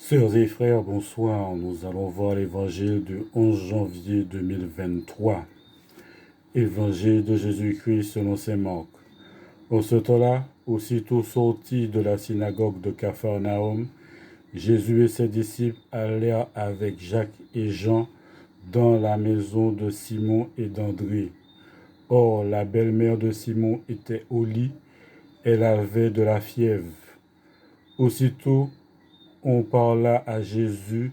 Sœurs et frères, bonsoir. Nous allons voir l'évangile du 11 janvier 2023. Évangile de Jésus-Christ selon saint Marc. En ce temps-là, aussitôt sortis de la synagogue de Capharnaüm, Jésus et ses disciples allèrent avec Jacques et Jean dans la maison de Simon et d'André. Or, la belle-mère de Simon était au lit, elle avait de la fièvre. Aussitôt, on parla à Jésus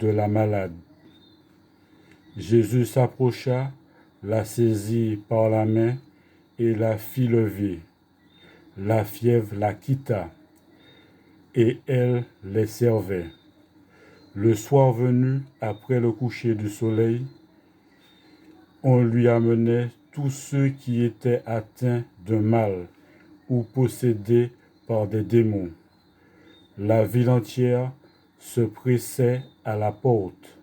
de la malade. Jésus s'approcha, la saisit par la main et la fit lever. La fièvre la quitta, et elle les servait. Le soir venu, après le coucher du soleil, on lui amenait tous ceux qui étaient atteints de mal ou possédés par des démons. La ville entière se pressait à la porte.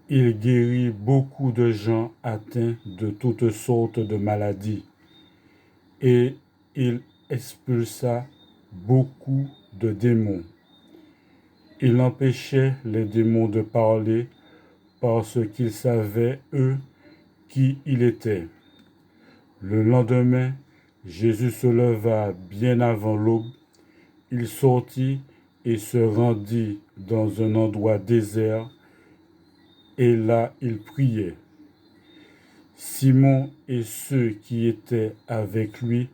Il guérit beaucoup de gens atteints de toutes sortes de maladies et il expulsa beaucoup de démons. Il empêchait les démons de parler parce qu'ils savaient, eux, qui il était. Le lendemain, Jésus se leva bien avant l'aube. Il sortit et se rendit dans un endroit désert, et là il priait. Simon et ceux qui étaient avec lui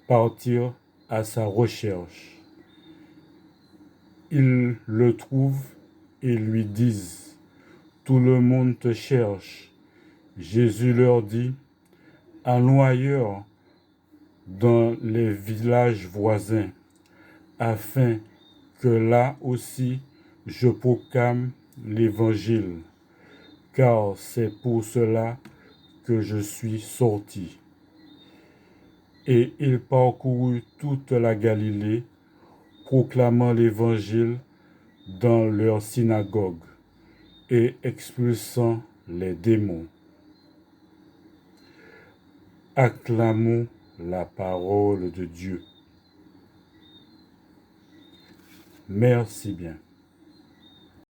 partirent à sa recherche. Ils le trouvent et lui disent : « Tout le monde te cherche. » Jésus leur dit : « Allons ailleurs, dans les villages voisins, afin que là aussi je proclame l'Évangile, car c'est pour cela que je suis sorti. » Et il parcourut toute la Galilée, proclamant l'Évangile dans leur synagogue et expulsant les démons. Acclamons la parole de Dieu. Merci bien.